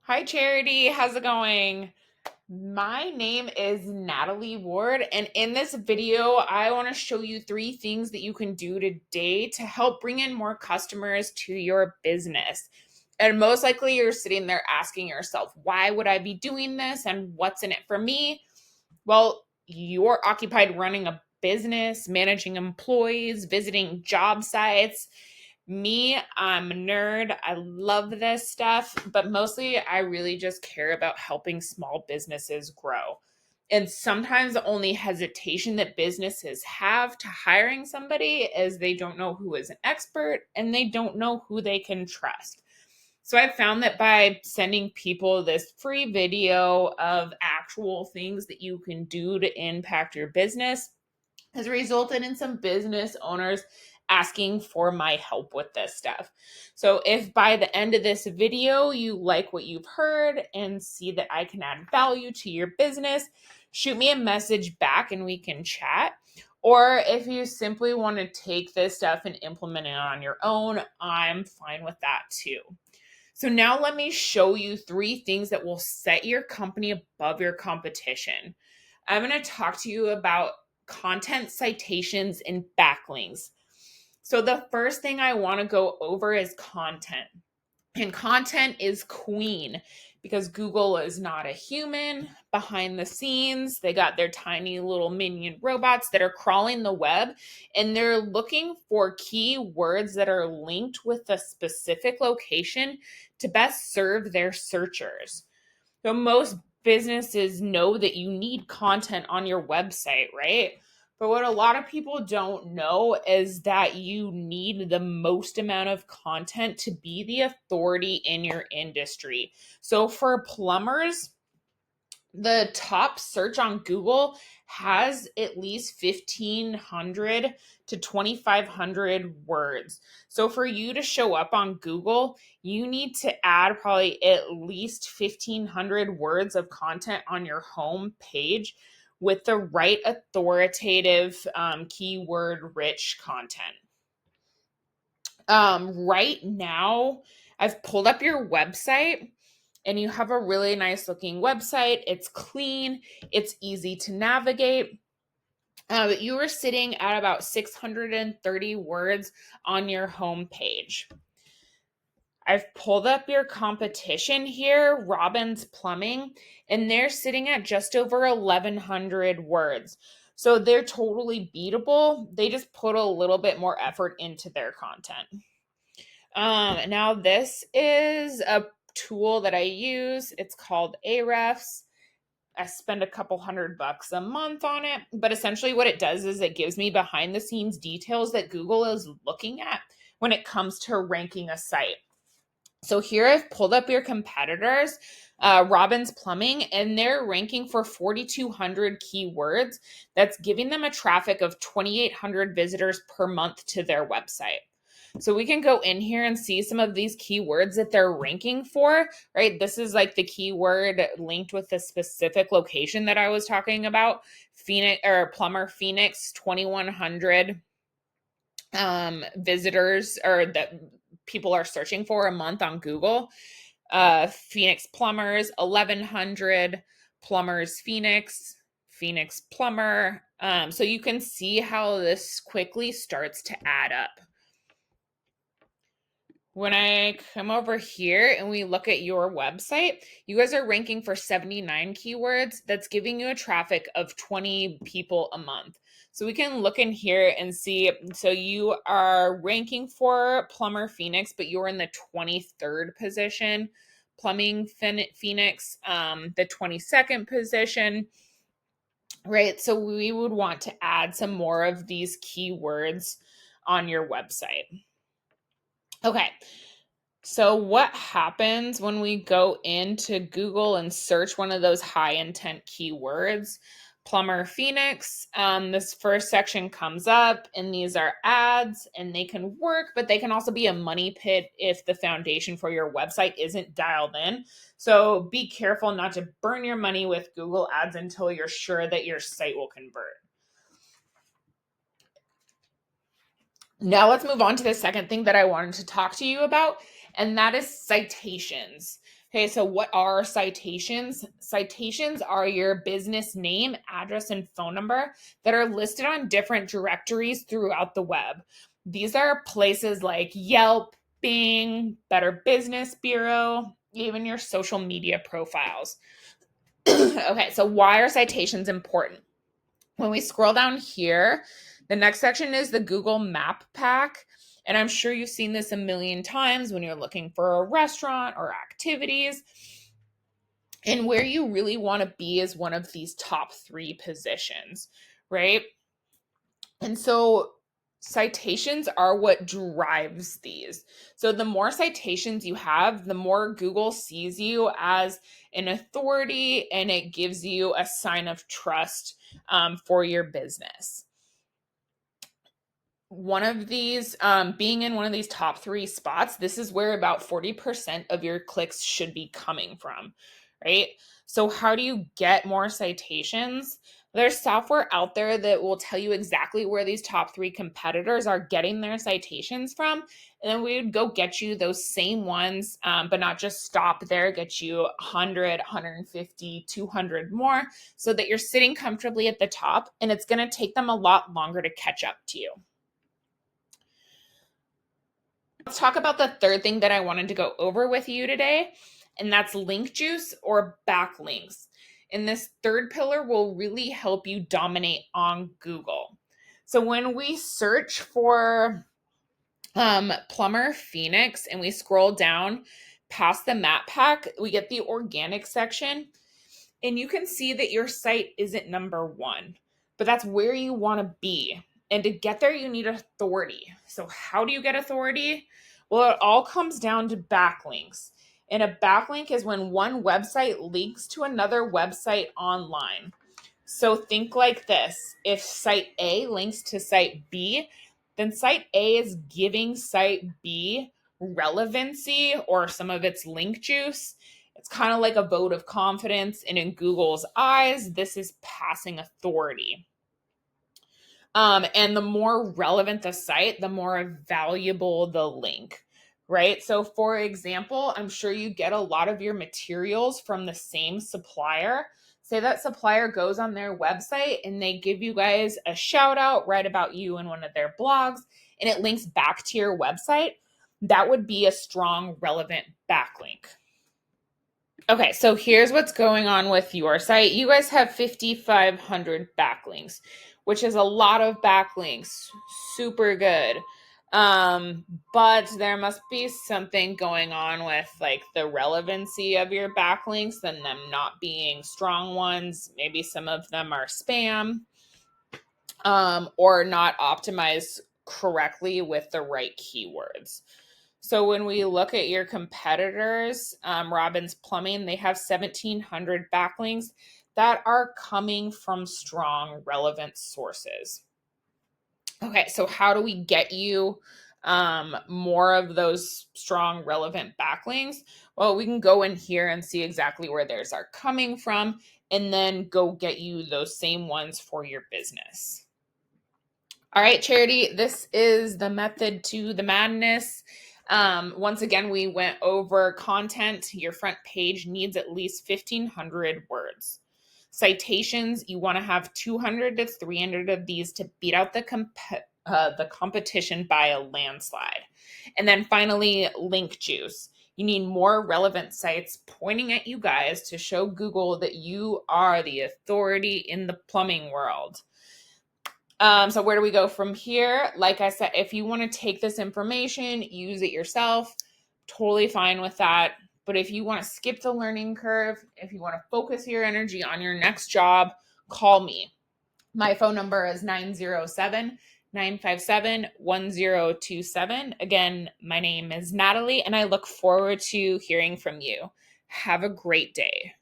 Hi, Charity. How's it going? My name is Natalie Ward, and in this video, I want to show you three things that you can do today to help bring in more customers to your business. And most likely, you're sitting there asking yourself, why would I be doing this and what's in it for me? Well, you're occupied running a business, managing employees, visiting job sites. Me, I'm a nerd. I love this stuff, but mostly I really just care about helping small businesses grow. And sometimes the only hesitation that businesses have to hiring somebody is they don't know who is an expert and they don't know who they can trust. So I found that by sending people this free video of actual things that you can do to impact your business has resulted in some business owners asking for my help with this stuff. So if by the end of this video you like what you've heard and see that I can add value to your business, shoot me a message back and we can chat. Or if you simply want to take this stuff and implement it on your own, I'm fine with that too. So now let me show you three things that will set your company above your competition. I'm going to talk to you about content citations and backlinks. So the first thing I want to go over is content. And content is queen because Google is not a human behind the scenes. They got their tiny little minion robots that are crawling the web and they're looking for keywords that are linked with a specific location to best serve their searchers. So most businesses know that you need content on your website, right? But what a lot of people don't know is that you need the most amount of content to be the authority in your industry. So for plumbers, the top search on Google has at least 1,500 to 2,500 words. So for you to show up on Google, you need to add probably at least 1,500 words of content on your home page with the right authoritative, keyword rich content. Right now, I've pulled up your website and you have a really nice looking website. It's clean, it's easy to navigate. But you were sitting at about 630 words on your home page. I've pulled up your competition here, Robbins Plumbing, and they're sitting at just over 1,100 words. So they're totally beatable. They just put a little bit more effort into their content. Now this is a tool that I use. It's called Ahrefs. I spend a couple $100 a month on it, but essentially what it does is it gives me behind the scenes details that Google is looking at when it comes to ranking a site. So here I've pulled up your competitors, Robbins Plumbing, and they're ranking for 4,200 keywords. That's giving them a traffic of 2,800 visitors per month to their website. So we can go in here and see some of these keywords that they're ranking for, right? This is like the keyword linked with the specific location that I was talking about. Phoenix or Plumber Phoenix, 2,100 visitors or that people are searching for a month on Google. Phoenix Plumbers, 1,100 Plumbers Phoenix, Phoenix Plumber. So you can see how this quickly starts to add up. When I come over here and we look at your website, you guys are ranking for 79 keywords. That's giving you a traffic of 20 people a month. So we can look in here and see. So you are ranking for Plumber Phoenix, but you're in the 23rd position. Plumbing Phoenix, the 22nd position. Right. So we would want to add some more of these keywords on your website. Okay. So what happens when we go into Google and search one of those high intent keywords? Plumber Phoenix, this first section comes up and these are ads and they can work, but they can also be a money pit if the foundation for your website isn't dialed in. So be careful not to burn your money with Google ads until you're sure that your site will convert. Now let's move on to the second thing that I wanted to talk to you about, and that is citations. Okay, so what are citations? Citations are your business name, address, and phone number that are listed on different directories throughout the web. These are places like Yelp, Bing, Better Business Bureau, even your social media profiles. Okay, so why are citations important? When we scroll down here, the next section is the Google Map Pack. And I'm sure you've seen this a million times when you're looking for a restaurant or activities. And where you really want to be is one of these top 3 positions, right? And so citations are what drives these. So the more citations you have, the more Google sees you as an authority, and it gives you a sign of trust for your business. One of these, being in one of these top 3 spots, this is where about 40% of your clicks should be coming from, right? So how do you get more citations? There's software out there that will tell you exactly where these top 3 competitors are getting their citations from. And then we would go get you those same ones, but not just stop there, get you 100, 150, 200 more so that you're sitting comfortably at the top, and it's going to take them a lot longer to catch up to you. Let's talk about the third thing that I wanted to go over with you today, and that's link juice or backlinks. And this third pillar will really help you dominate on Google. So when we search for Plumber Phoenix and we scroll down past the map pack, we get the organic section, and you can see that your site isn't number 1, but that's where you want to be. And to get there, you need authority. So how do you get authority? Well, it all comes down to backlinks. And a backlink is when one website links to another website online. So think like this. If site A links to site B, then site A is giving site B relevancy or some of its link juice. It's kind of like a vote of confidence. And in Google's eyes, this is passing authority. And the more relevant the site, the more valuable the link, right? So for example, I'm sure you get a lot of your materials from the same supplier. Say that supplier goes on their website and they give you guys a shout out, write about you in one of their blogs, and it links back to your website. That would be a strong, relevant backlink. Okay, so here's what's going on with your site. You guys have 5,500 backlinks, which is a lot of backlinks. Super good. But there must be something going on with like the relevancy of your backlinks and them not being strong ones. Maybe some of them are spam, or not optimized correctly with the right keywords. So when we look at your competitors, Robbins Plumbing, they have 1,700 backlinks that are coming from strong, relevant sources. Okay, so how do we get you more of those strong, relevant backlinks? Well, we can go in here and see exactly where theirs are coming from, and then go get you those same ones for your business. All right, Charity, this is the method to the madness. Once again, we went over content. Your front page needs at least 1,500 words. Citations, you want to have 200 to 300 of these to beat out the competition by a landslide. And then finally, link juice. You need more relevant sites pointing at you guys to show Google that you are the authority in the plumbing world. So where do we go from here? Like I said, if you want to take this information, use it yourself, totally fine with that. But if you want to skip the learning curve, if you want to focus your energy on your next job, call me. My phone number is 907-957-1027. Again, my name is Natalie, and I look forward to hearing from you. Have a great day.